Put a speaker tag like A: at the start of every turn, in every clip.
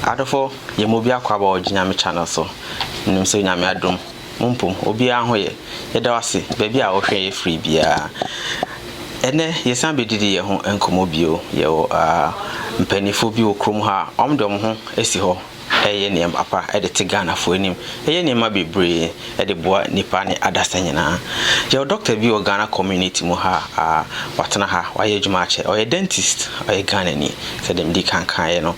A: Adofo ye mobi akwa ba ojinyame channel so nim so nyame adom mumpum obi ahoye yeda wase baby a wo hwe ye free bia ene yesan bedidi ye ho enkomo bio ye mpanifo bi okrom ha omdom ho esi ho eye ne papa e de Ghana fo anim eye ne ma bebre e de boa nipa ne adasa nyina ye doctor bi o Ghana community mu ha watena ha waye adwuma ache o ye dentist o ye Ghana ni se dem di kankan ye no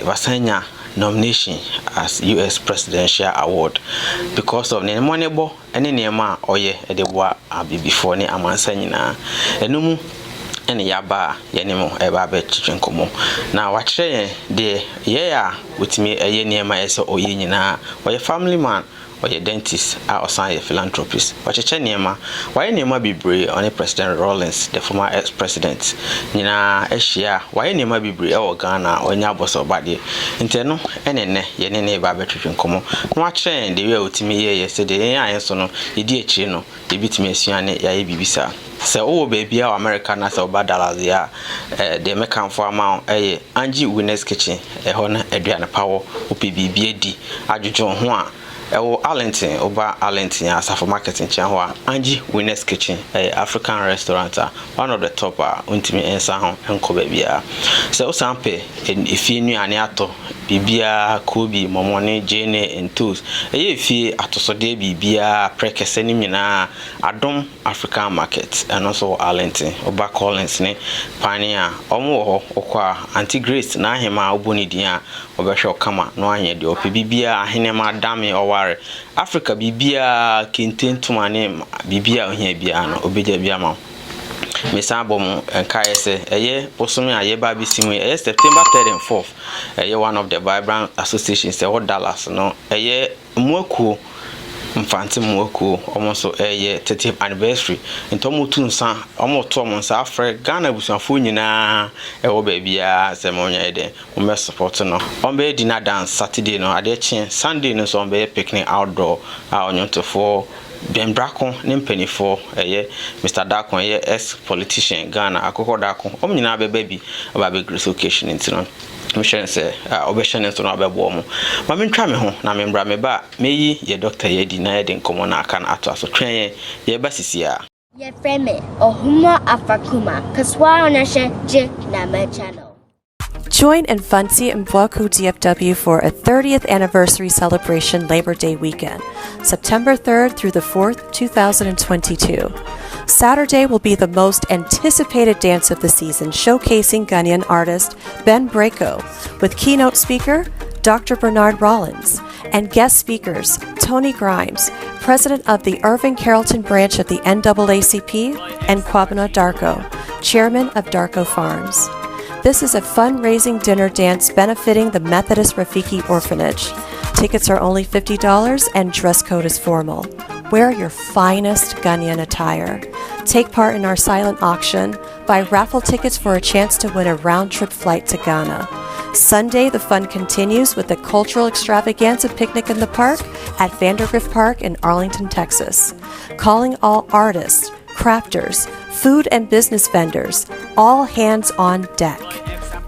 A: wasanya nomination as US Presidential Award because of ne money bo ene ne ma oye e de boa before ne amansa nyina enum ene yaba yene mo eba be twetwenkomo na wakire de ye ya wutimi eye ne ma ese oye nyina oye family man oye dentist a osan ye philanthropist wacheche ne ma waye ne ma bibre on President Rawlings the former ex-president nyina ehia waye ne ma bibre e wo Ghana onya aboso bade nteno ene yene ne eba be twetwenkomo na wakire de we wutimi ye se de yen ayeso no edi echi no ebitimi asuane yaye bibisa se owo baby a America na se oba Dallas ya de mekanfo ama eye Angie Winners Kitchen ho na aduane pawo opbibie di adwodwo ho a ewo Arlington oba Arlington asafo marketing chan ho a Angie Winners Kitchen African restaurant one of the top untimi ensa ho enko babia se osampe efie nuane ato bibia kobi momone jene entos efie atosode bibia prekese ni nyina adom African market and also Arlington oba Collins ne pania omo ho okwa Auntie Grace na ahema oboni din a obehwe kama no anye de opibia ahenema dame oware Africa bibia kintentumane bibia ohia bia no obeja bia ma mesabom enkaese eye posome aye ba bisimu eye September 3rd and 4th eye one of the vibrant associations e Dallas no eye mwaku mfante mwaku almost eye 30th anniversary ntomo tunsa omoto monsa afre Ghana busuafo nyina e wo ba bia se monya ede mo support no ombe dinner dance Saturday no ade chi Sunday no so ombe picnic outdoor a onyotofo Ben Bracon nimpenifo eye Mr. Dakon eye ex politician Ghana akoko Dakon omnyina beba bi aba be grace occasion intino mission say obeshan nso na abebo mo ma mentwa me ho na membra me ba meyi ye doctor ye di na ye den komo na aka na ato aso twen ye ba sisia
B: ye frame ohuma afakuma kaswa onashe je na my channel.
C: Join Infancy and Mvoku DFW for a 30th anniversary celebration Labor Day weekend, September 3rd through the 4th, 2022. Saturday will be the most anticipated dance of the season, showcasing Ghanaian artist Ben Brako, with keynote speaker Dr. Bernard Rollins, and guest speakers Tony Grimes, president of the Irving Carrollton branch of the NAACP, and Kwabena Darko, chairman of Darko Farms. This is a fundraising dinner dance benefiting the Methodist Rafiki Orphanage. Tickets are only $50 and dress code is formal. Wear your finest Ghanaian attire. Take part in our silent auction. Buy raffle tickets for a chance to win a round-trip flight to Ghana. Sunday, the fun continues with a cultural extravaganza picnic in the park at Vandergrift Park in Arlington, Texas. Calling all artists, crafters, food and business vendors, all hands on deck.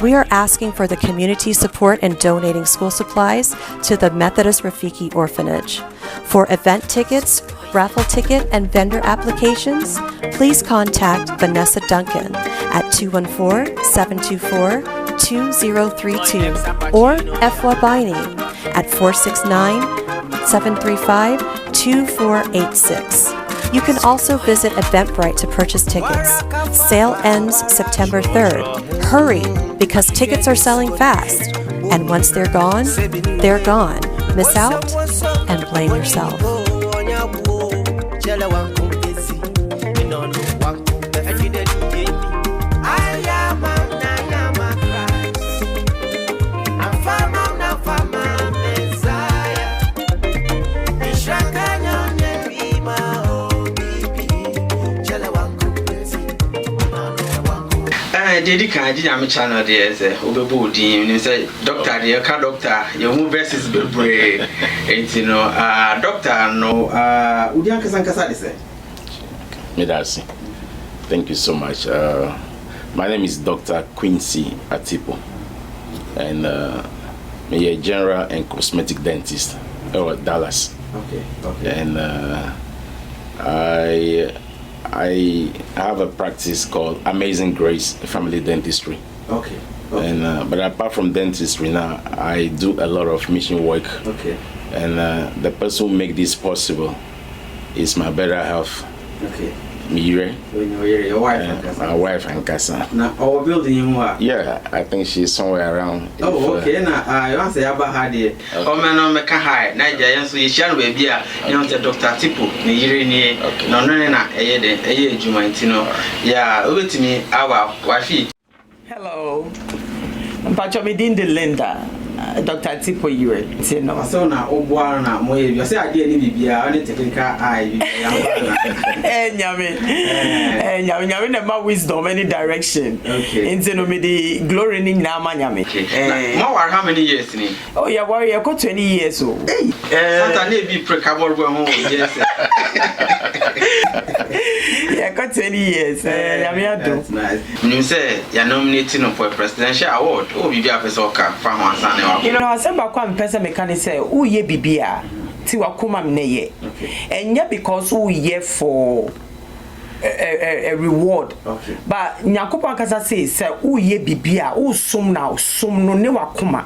C: We are asking for the community support in donating school supplies to the Methodist Rafiki Orphanage. For event tickets, raffle ticket, and vendor applications, please contact Vanessa Duncan at 214-724-2032 or Efwa Baini at 469-735-2486. You can also visit Eventbrite to purchase tickets. Sale ends September 3rd. Hurry, because tickets are selling fast. And once they're gone, they're gone. Miss out and blame yourself.
A: Jadi kan am channel there say obebu din you say doctor there ka doctor your move versus bebre you know doctor no udi ankasa dey say
D: Medasi. Thank you so much. My name is Dr. Quincy Attipoe, and Me a general and cosmetic dentist in Dallas.
A: Okay.
D: And I have a practice called Amazing Grace Family Dentistry.
A: Okay.
D: And but apart from dentistry now, I do a lot of mission work.
A: Okay.
D: And the person who make this possible is my better half.
A: Okay.
D: Your
A: wife.
D: My wife and Kasa.
A: Now, our building you are.
D: Yeah, I think she's somewhere around.
A: Oh, okay. Now, you want to say about her there? Oh, man, I'm a high. Niger, so you shall be here. You want to Dr. Attipoe, Nigeria. No, a Jumantino. Yeah, over to me, our wife.
E: Hello. Mpacho me din de Linda. Dr. Attipoe yure. Say no.
A: So na obwa na mo you say ade ni bibia any technical eye.
E: Nyame na ma wisdom any direction.
A: Okay.
E: Into no me the glory ni na ma nyame.
A: Ma war how many years ni?
E: Oh yeah, warrior got 20 years so.
A: Santa na be precable go home yes.
E: Yeah, got 20 years.
A: That's nice. You say you nominating for a presidential award. Oh, bibia person ka fa ho ansa na.
E: You know, I said back one person mechanic say, "Oh ye bibia, ti wakuma mneye." And yeah, because who ye for a reward.
A: Okay.
E: But nyakopa kasa say, "Oh ye bibia, oh sum no ne wakuma."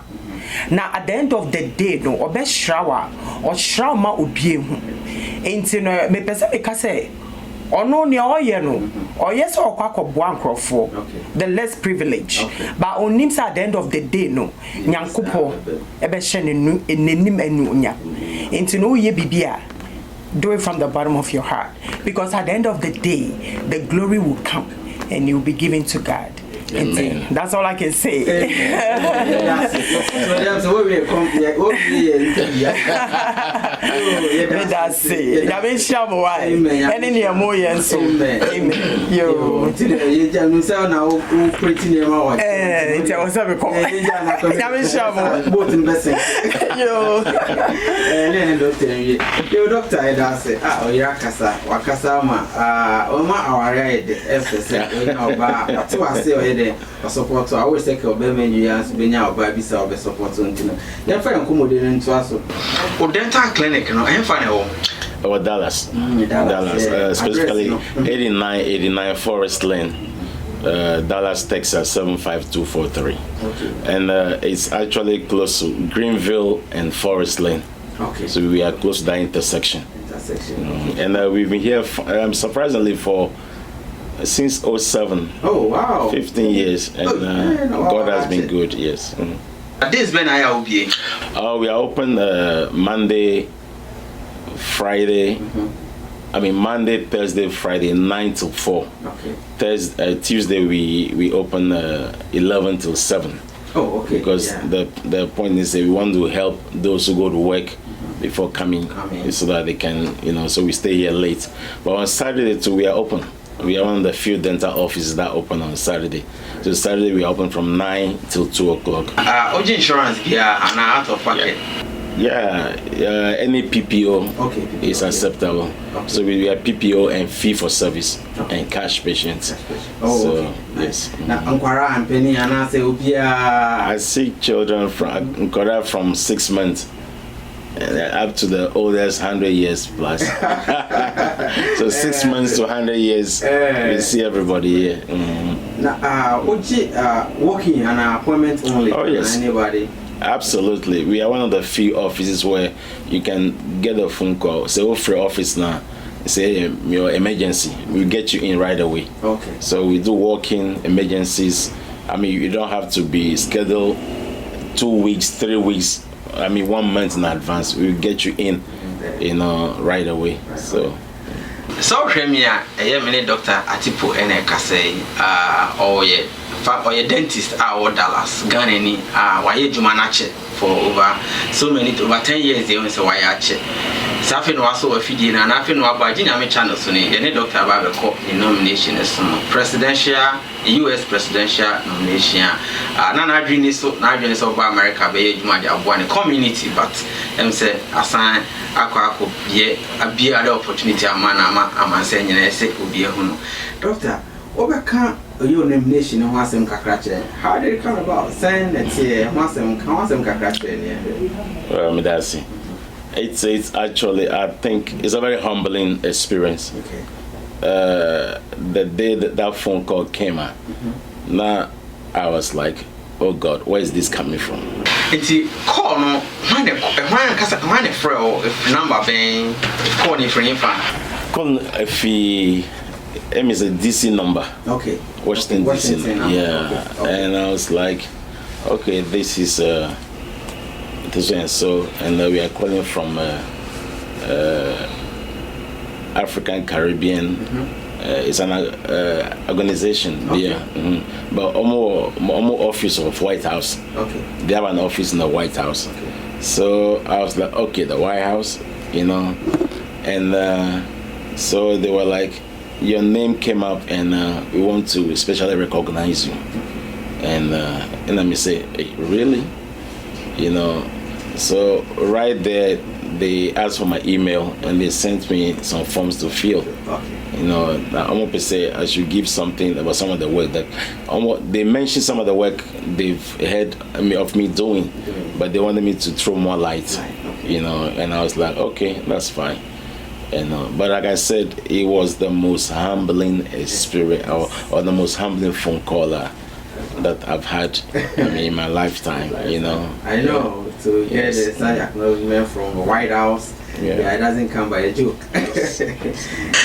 E: Now at the end of the day, no, obe shrawa or shrauma obie hu. Enti no me person me say. Ono ni oye no oye se okwakoboa nkrofo the less privilege but onim say at the end of the day no nyankopo ebe hye ne enenim anunya enti no ye bibia do it from the bottom of your heart because at the end of the day the glory will come and you will be given to God.
D: Amen.
E: That's all I can say.
A: So that's what we come here. What we
E: That's it. Ya be shamo why. Any near more so. Amen. Yo.
A: You just say na o pretty name wa.
E: It was a call. Ya be shamo.
A: Both in blessing.
E: Yo.
A: Doctor. Yo doctor I da say ah o ya kasa wakasa ma o ma aware de FSS o na oba to ase o de support. I always take obema you as benya oba bi sa obe support ntino. Ya fa nkomode nto aso. O dental clinic no e fa na wo.
D: Dallas. Dallas. Specifically 89 Forest Lane. Dallas, Texas 75243.
A: Okay.
D: And it's actually close to Greenville and Forest Lane.
A: Okay.
D: So we are close to that intersection. And we've been here surprisingly for since 07.
A: Oh wow.
D: 15 years and God has been good. Yes.
A: This when I will be.
D: We are open Monday, Friday. I mean Monday, Thursday, Friday 9 till 4.
A: Okay.
D: Tuesday we open 11 till 7.
A: Oh, okay.
D: Because the point is that we want to help those who go to work before coming so that they can, so we stay here late. But on Saturday too, we are open. We are one of the few dental offices that open on Saturday. So Saturday we are open from 9 till 2 o'clock.
A: OG insurance, and out of pocket.
D: Yeah, any PPO is acceptable.
A: Okay.
D: So we are PPO and fee for service and cash patients. So yes. I see children from 6 months up to the oldest 100 years plus. So 6 months to 100 years, we see everybody here.
A: Now, walking an appointment only.
D: Oh yes.
A: Anybody.
D: Absolutely. We are one of the few offices where you can get a phone call. Say, oh, free office now. Say, your emergency. We get you in right away.
A: Okay.
D: So we do walk-in emergencies. I mean, you don't have to be scheduled 2 weeks, 3 weeks. 1 month in advance. We get you in, right away. So
A: Premier, a Dr. Attipoe and a Casey, or a dentist, our Dallas, Ghanaian, why Jumanache for over 10 years. They went to Wayache. Safin was so a feeding and I feel about Jinami channel soon. Any doctor about the nomination is presidential, US presidential nomination. Nana dream is so now dream is over America, be one community, but say assign Aquaco be a other opportunity. A man, I'm saying, I say, will be a huno. Doctor, Obaka your nomination and Wasem Kakrache. How did it come about? Saying that here, Wasem Kakrache.
D: Well, that's it. It's actually, I think, it's a very humbling experience.
A: Okay.
D: The day that phone call came out, now I was like, oh God, where is this coming from?
A: It's call no, when the frail number being calling for infant.
D: Call if he is a DC number.
A: Okay.
D: Washington DC.
A: Number.
D: Yeah.
A: Okay.
D: And I was like, okay, this is this and so, and we are calling from African Caribbean. It's an organization there, but almost office of White House.
A: Okay.
D: They have an office in the White House.
A: Okay.
D: So I was like, okay, the White House, you know, and so they were like, your name came up, and we want to especially recognize you. And let me say, hey, really, you know. So right there, they asked for my email and they sent me some forms to fill. You know, I almost say I should give something about some of the work that they mentioned some of the work they've heard of me doing, but they wanted me to throw more light. You know, and I was like, okay, that's fine. And but like I said, it was the most humbling experience or the most humbling phone call that I've had in my lifetime. You know.
A: I know. To get the such acknowledgement from the White House, it doesn't come by a joke.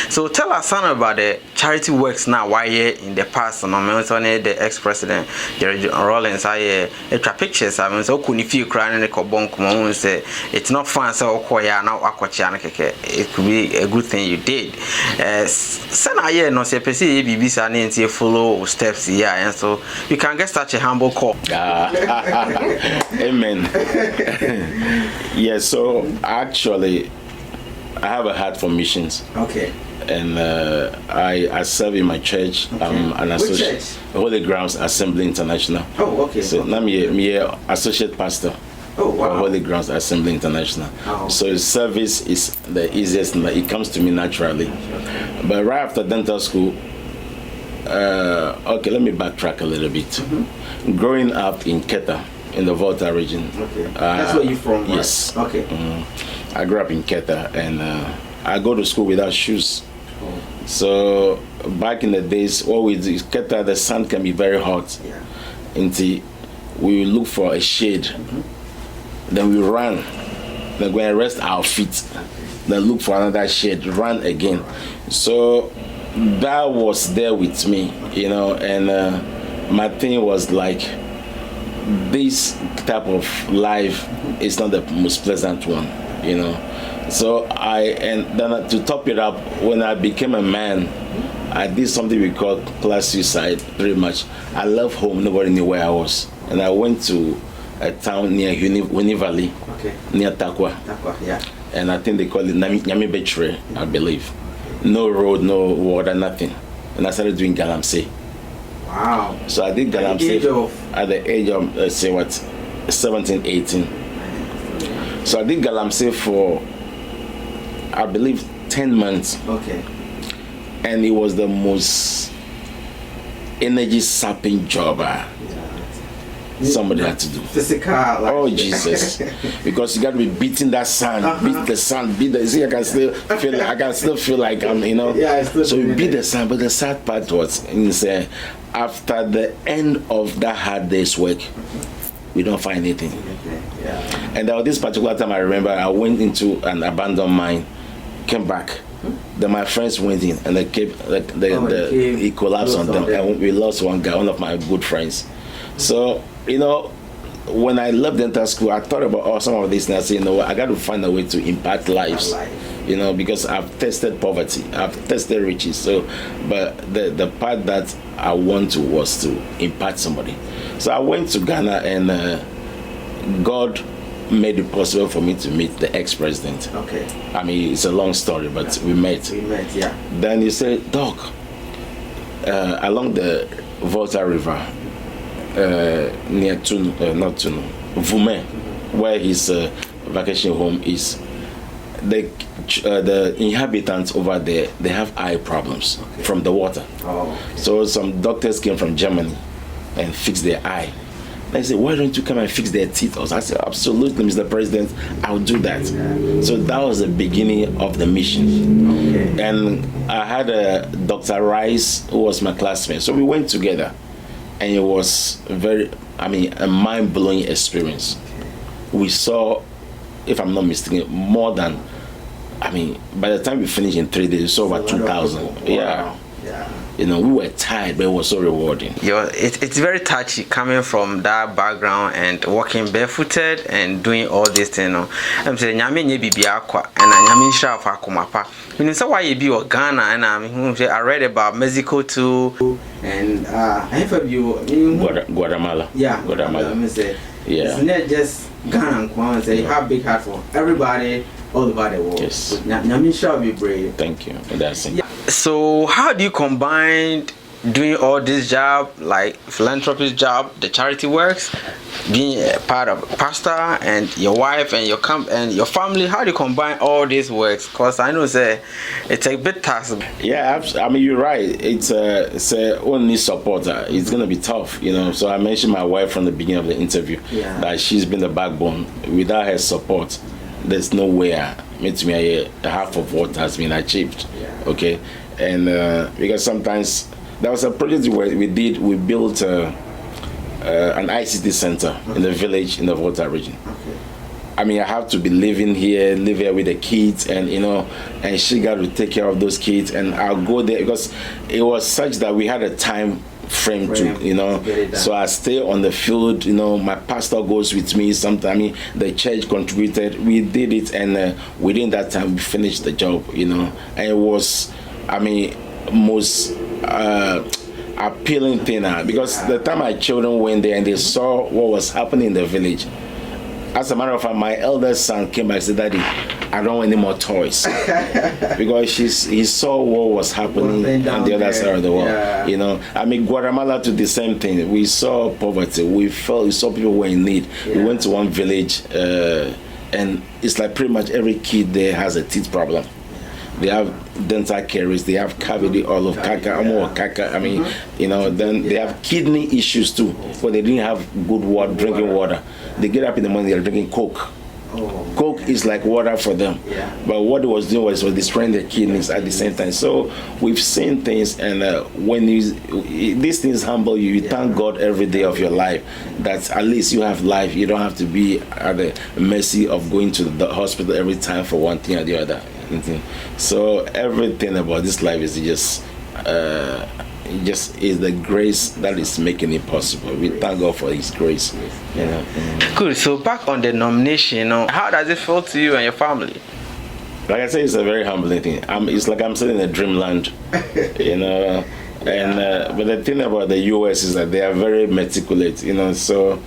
A: So tell us something about the charity works now. Why in the past, and I'm the ex-president Jerry Rawlings. I trap pictures. I mean, so couldn't feel crying in the cobon. Come on, say it's not fun. So now it could be a good thing you did. Sana no say perceive BBC and follow steps here, and so you can get such a humble call.
D: Amen. Yeah, so actually I have a heart for missions.
A: Okay.
D: And I serve in my church.
A: Okay.
D: I'm an associate Holy Grounds Assembly International.
A: Oh, okay.
D: So now I'm associate pastor.
A: Oh, wow.
D: Holy Grounds Assembly International.
A: Oh.
D: So service is the easiest, and it comes to me naturally. But right after dental school, okay, let me backtrack a little bit. Growing up in Keta, in the Volta region.
A: Okay. That's where you're from, right?
D: Yes.
A: Okay.
D: I grew up in Keta, and I go to school without shoes. So back in the days, what we do is Keta, the sun can be very hot.
A: Yeah.
D: Until we look for a shade. Then we run. Then go and rest our feet. Then look for another shade, run again. So that was there with me, you know, and my thing was like, this type of life is not the most pleasant one, you know. So and then to top it up, when I became a man, I did something we call class suicide, pretty much. I left home, nobody knew where I was. And I went to a town near Uni Valley, near Takwa.
A: Takwa, yeah.
D: And I think they call it Nyami Betre, I believe. No road, no water, nothing. And I started doing galamsey.
A: Wow.
D: So I did galamsey at the age of, say what, 17, 18. So I did galamsey for, I believe, 10 months.
A: Okay.
D: And it was the most energy sapping job somebody had to do.
A: Physical. Like.
D: Oh Jesus! Because you got to be beating that sand, beat the sand, beat the. See, I can still feel like I'm, you know.
A: Yeah,
D: so you beat the sand, but the sad part was, after the end of that hard day's work, we don't find anything.
A: Yeah.
D: And there was this particular time I remember I went into an abandoned mine, came back. Then my friends went in and they came, he collapsed on them, and we lost one guy, one of my good friends. So, you know, when I left dental school, I thought about some of these, and I said, you know, I got to find a way to impact lives, you know, because I've tested poverty, I've tested riches. So, but the part that I want to was to impact somebody. So I went to Ghana, and God made it possible for me to meet the ex-president.
A: Okay.
D: I mean, it's a long story, but we met.
A: Yeah.
D: Then he said, Doc, along the Volta River, near Vume, where his vacation home is, the inhabitants over there, they have eye problems from the water. So some doctors came from Germany and fixed their eye. They said, why don't you come and fix their teeth? I said, absolutely, Mr. President, I'll do that. So that was the beginning of the mission. And I had a Dr. Rice, who was my classmate. So we went together, and it was a mind-blowing experience. We saw, if I'm not mistaken, more than, by the time we finished in 3 days, we saw over 2,000. Yeah. We were tired, but it was so rewarding.
A: It's very touchy coming from that background and walking barefooted and doing all this thing. I'm saying, "Nyame nye bibia kwa," and "Nyame nshira fa kumapa." You know, so why you be or Ghana, and I read about Mexico too, and I have you
D: Guatemala.
A: Yeah, Guatemala.
D: Yeah,
A: it's not just Ghana. And say you have big heart for everybody all over the world.
D: Yes,
A: Nyame nshira be brave.
D: Thank you. That's it.
A: So how do you combine doing all this job, like philanthropist job, the charity works, being a part of pastor and your wife and your your family? How do you combine all these works? Because I know it's a bit task.
D: Yeah, you're right. It's only support. It's gonna be tough, So I mentioned my wife from the beginning of the interview, that she's been the backbone. Without her support, there's no way half of what has been achieved. Okay, and because sometimes there was a project where we built an ICT center in the village in the Volta region. I have to live here with the kids, and and she got to take care of those kids, and I'll go there because it was such that we had a time frame to so I stay on the field. My pastor goes with me sometimes. The church contributed, we did it, and within that time we finished the job, and it was most appealing thing because the time my children went there and they saw what was happening in the village. As a matter of fact, my eldest son came back and said, "Daddy, I don't want any more toys," because he saw what was happening on the other side of the world. Guatemala to the same thing. We saw poverty. We saw people who were in need. We went to one village, and it's like pretty much every kid there has a teeth problem. They have dental caries, they have cavity, all of caca, then they have kidney issues too, but they didn't have good drinking water. They get up in the morning, they're drinking Coke. Coke is like water for them. But what it was doing was destroying their kidneys at the same time. So we've seen things, and when these things humble you, you thank God every day of your life that at least you have life. You don't have to be at the mercy of going to the hospital every time for one thing or the other. So everything about this life is just is the grace that is making it possible. We thank God for His grace.
A: Good. So back on the nomination, how does it feel to you and your family?
D: Like I say, it's a very humbling thing. It's like I'm sitting in a dreamland, And but the thing about the US is that they are very meticulous, So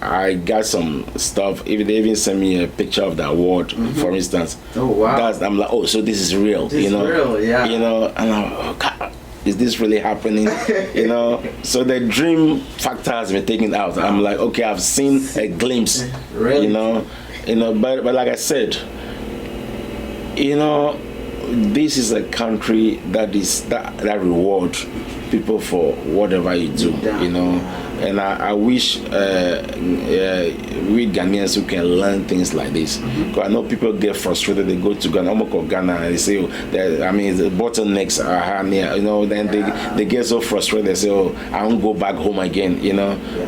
D: I got some stuff. If they even send me a picture of the award, for instance.
A: Oh wow!
D: I'm like, so this is real.
A: This is real, yeah.
D: And I'm like, oh God, is this really happening? So the dream factor has been taken out. I'm like, okay, I've seen a glimpse.
A: Really?
D: But like I said, this is a country that reward people for whatever you do, And I wish we Ghanaians who can learn things like this. Because I know people get frustrated. They go to Ghana, and they say, the bottlenecks are near. Then they get so frustrated. They say, I won't go back home again.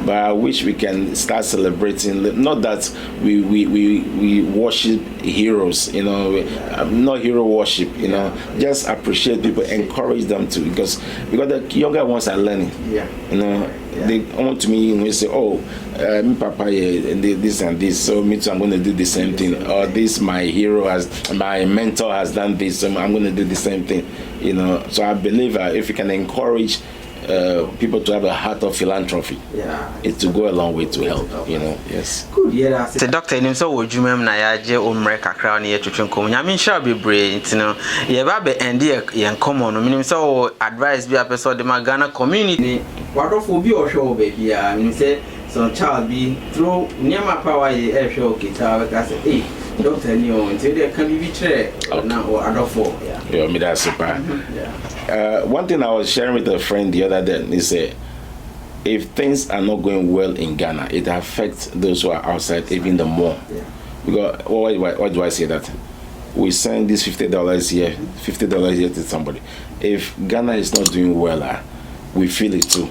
D: But I wish we can start celebrating. Not that we worship heroes. Not hero worship. Just appreciate people, encourage them to, because the younger ones are learning. They come to me and say, me papa this and this, so me too, I'm going to do the same thing. Or this, my mentor has done this, so I'm going to do the same thing. So I believe if you can encourage people to have a heart of philanthropy, it's to go a long way to help. Yes.
A: Good. The doctor in himself would you na yaje umreka crown here to twinkom. Nyame shall be brave, ye ba be end ye common. Meaning so advice be a person the Ghana community. What of will be or show baby? I mean say some child be through near my power ye show guitar because Doctor, you until they can be betrayed now or other four.
D: Yeah, me that's super. One thing I was sharing with a friend the other day, he said, if things are not going well in Ghana, it affects those who are outside even the more. Because why do I say that? We send this $50 here, $50 here to somebody. If Ghana is not doing well, we feel it too.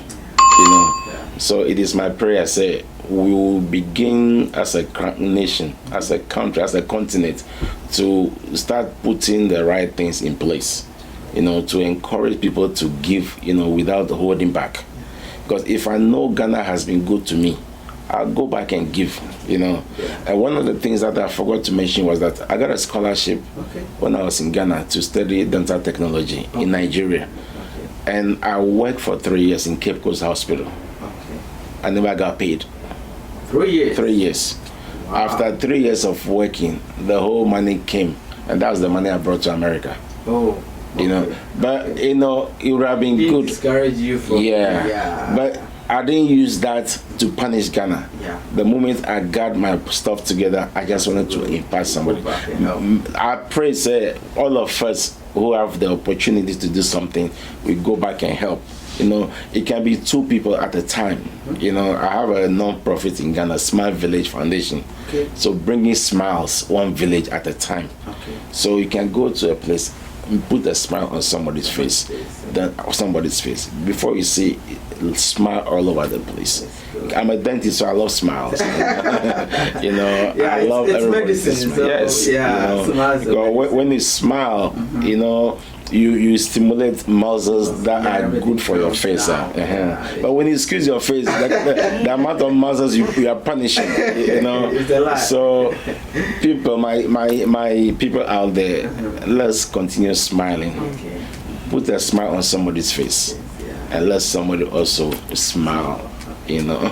D: You know. So it is my prayer, say, we will begin as a nation, as a country, as a continent, to start putting the right things in place. You know, to encourage people to give, you know, without holding back. Because if I know Ghana has been good to me, I'll go back and give, you know. And one of the things that I forgot to mention was that I got a scholarship when I was in Ghana to study dental technology in Nigeria. And I worked for 3 years in Cape Coast Hospital. I never got paid.
A: 3 years?
D: 3 years. Wow. After 3 years of working, the whole money came. And that was the money I brought to America.
A: Oh.
D: You know, but you know, it would have been good.
A: Discourage you from
D: but I didn't use that to punish Ghana. The moment I got my stuff together, I just wanted to impact somebody. I pray, say, all of us who have the opportunity to do something, we go back and help. You know, it can be 2 people at a time. You know, I have a non-profit in Ghana, Smile Village Foundation. So bringing smiles, 1 village at a time. So you can go to a place, put a smile on somebody's face, before you see smile all over the place. I'm a dentist, so I love smiles. You know, I love everybody to smile. So, yes, you know, when you smile, you know, you stimulate muscles that are good for your face. But when you squeeze your face, the amount of muscles you are punishing, you know. So people, my people out there, let's continue smiling. Put a smile on somebody's face, and let somebody also smile. You know.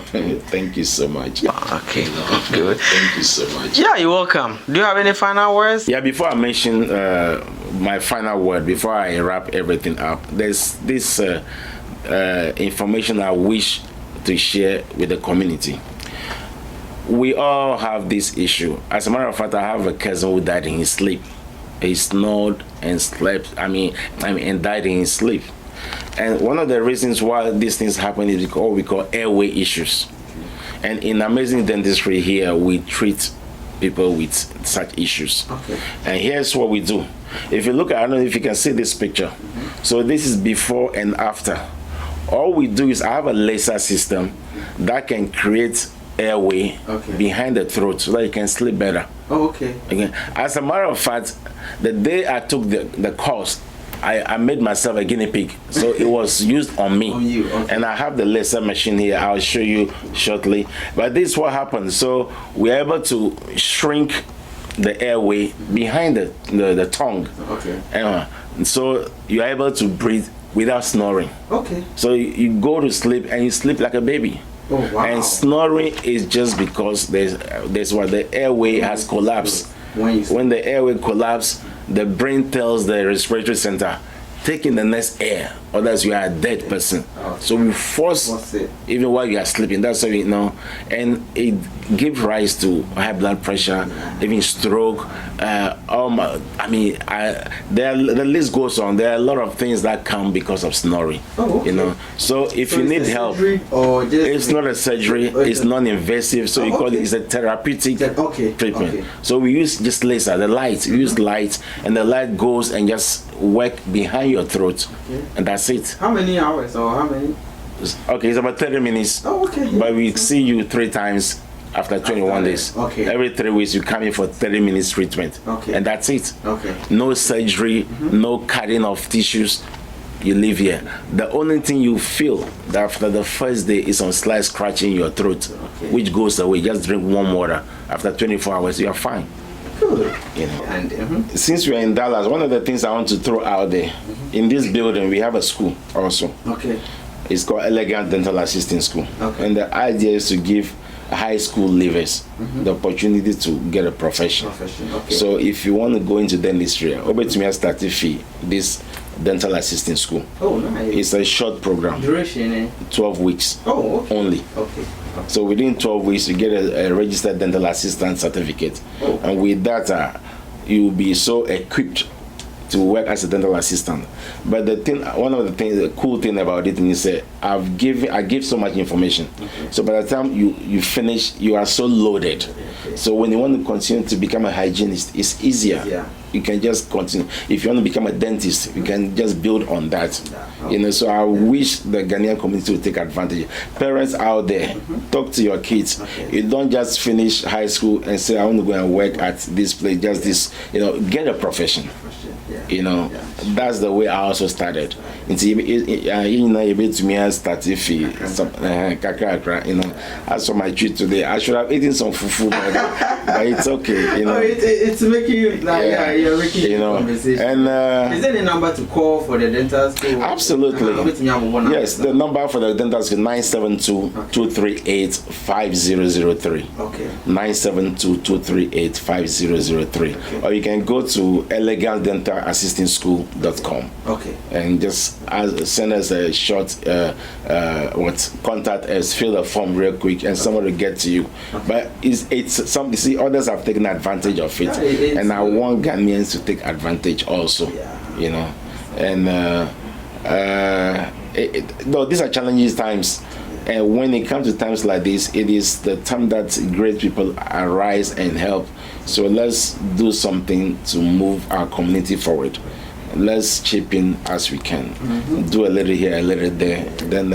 D: Thank you so much.
A: Okay,
D: good. Thank you so much.
A: Yeah, you're welcome. Do you have any final words?
D: Yeah, before I mention my final word, before I wrap everything up, there's this information I wish to share with the community. We all have this issue. As a matter of fact, I have a cousin who died in his sleep. He snored and slept. And died in his sleep. And one of the reasons why these things happen is because we call airway issues. And in Amazing Dentistry here, we treat people with such issues. And here's what we do. If you look at, I don't know if you can see this picture. So this is before and after. All we do is I have a laser system that can create airway behind the throat so that you can sleep better. Again, as a matter of fact, the day I took the course, I made myself a guinea pig, so it was used on me. And I have the laser machine here. I'll show you shortly. But this is what happens. So we're able to shrink the airway behind the tongue. And so you're able to breathe without snoring. So you go to sleep and you sleep like a baby. And snoring is just because there's what the airway has collapsed. When the airway collapses, the brain tells the respiratory center, take in the next air, or else you are a dead person. So we force even while you are sleeping. That's how you know. And it gives rise to high blood pressure, even stroke. The list goes on. There are a lot of things that come because of snoring. You know. So if you need help, it's not a surgery. It's non-invasive. So you call it. It's a therapeutic treatment. So we use just laser, the light. We use light, and the light goes and just work behind your throat, and that's it.
A: How many hours or how many?
D: Okay, it's about 30 minutes. But we see you 3 times after 21 days. Every 3 weeks you come in for 30 minutes treatment. And that's it. No surgery, no cutting of tissues. You live here. The only thing you feel that after the first day is some slight scratching your throat, which goes away. Just drink warm water. After 24 hours, you are fine.
A: Good.
D: You know. And since we are in Dallas, one of the things I want to throw out there, in this building we have a school also. It's called Elegant Dental Assisting School. And the idea is to give high school leavers the opportunity to get a profession. So if you want to go into dentistry, over to me a starting fee. This dental assisting school.
A: Oh, nice.
D: It's a short program.
A: Duration?
D: 12 weeks.
A: Oh, okay.
D: Only.
A: Okay.
D: So within 12 weeks, you get a registered dental assistant certificate.
A: Oh.
D: And with that, you will be so equipped to work as a dental assistant. But one of the things, the cool thing about it is I give so much information. Okay. So by the time you finish, you are so loaded. Okay. So when you want to continue to become a hygienist, it's easier. Yeah. You can just continue. If you want to become a dentist, you can just build on that. Yeah. You know, so I wish the Ghanaian community would take advantage. Parents out there, talk to your kids. Okay. You don't just finish high school and say, I want to go and work at this place, just this, you know, get a profession. Yeah. You know, that's the way I also started. You know, to me, I started kakra. You know, as for my treat today, I should have eaten some fufu, but it's okay. You know,
A: it's making you like you're making, you know, conversation.
D: And
A: is there a number to call for the dental school?
D: Absolutely. Yes, the number for the dental school 972-238-5003. Okay. 972-238-5003. Okay. Or you can go to elegantdentalassistingschool.com. Okay. And just send us a short contact us, fill the form real quick, and someone will get to you. Okay. But it's some, you see, others have taken advantage of it, and I want Ghanaians to take advantage also. Yeah. You know, and no, these are challenging times. And when it comes to times like this, it is the time that great people arise and help. So let's do something to move our community forward. Let's chip in as we can. Do a little here, a little there. Then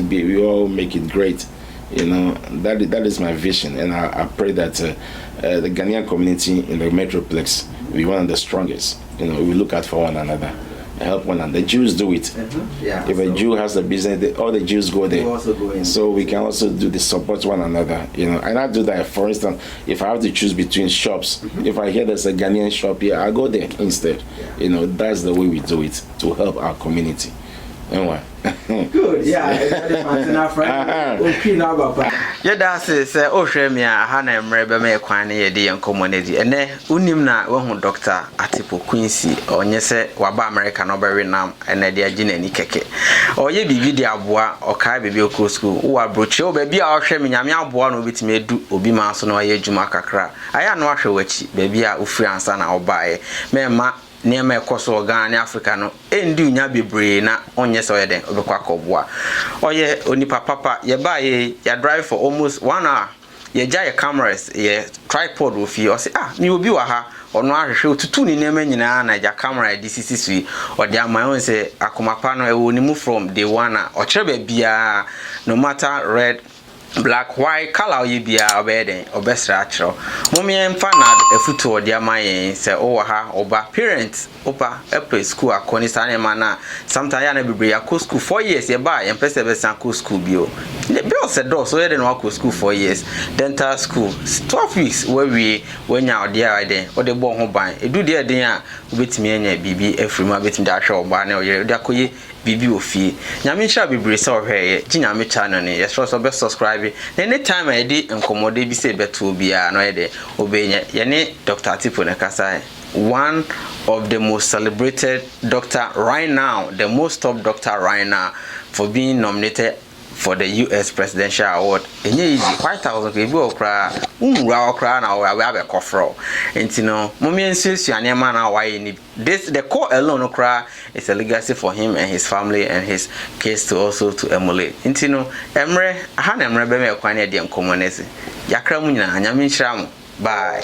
D: we all make it great. You know, that is my vision. And I pray that the Ghanaian community in the Metroplex will be one of the strongest. You know, we look out for one another. Help one another. The Jews do it. Yeah, if a Jew has a business, all the Jews go there. Also go in. So we can also do the support one another. You know, and I do that. For instance, if I have to choose between shops, if I hear there's a Ghanaian shop here, I go there instead. Yeah. You know, that's the way we do it to help our community. Anyway.
A: Good, yeah. Yeah, that's it. Oh, Shemia, Hannah, Rebbe, Quine, and community. And then, Unimna, one Dr. Attipoe Quincy, or Yese, Waba American, or Nam, and Nadia Gin and Keke. Or ye be video bois, or Kai Bioko school, who are brocho, baby, our Shemia, Miabuano, which may do, Obima, so no, ye Jumakakra. I am not sure which, baby, Ufrian son, I'll buy. Mema. Near my course or Ghana Africa no endu nya bebre na onye so yeden obekwa koboa oye onipa papa ye buy ye drive for almost 1 hour ye ja your cameras ye tripod wo fi o say me obi wa ha ono ahwehwe otutu ni nema nyina na ja camera DCC sui o dia man won say akomapa no e woni mu from day 1 o kire ba bia no matter red black white color ye bia obeden obesra achro momien fa na efutu odia mayen se o ha oba parents opa epe school akoni sane mana sometimes ya na bebre ya ko school 4 years ye ba ye pese be san ko school bio the bill said do so ye dey no ko school 4 years dental school 12 weeks where we wenya odia den o de bo ho ban edu de den a obetimi anya bibi efrimu abetimi da hwe oba na o ye de akoye bibi ofie nyame hira bebre se o hweye ginyame channel ne yes so be subscribe anytime I did enkomode bi se beto bia no ye de obenye ye ne Dr. Attipoe ne kasa one of the most celebrated doctor right now, the most top doctor right now for being nominated for the US Presidential Award. Enye easy 5,000 ke bi okra unra okra na we abe kofro entino mommy ensusu anema na why ni this the call alone okra is a legacy for him and his family and his kids to also to emulate entino emre ha na emre be me kwan e de enkomonese yakra mu nyina anyame nhira mu bye.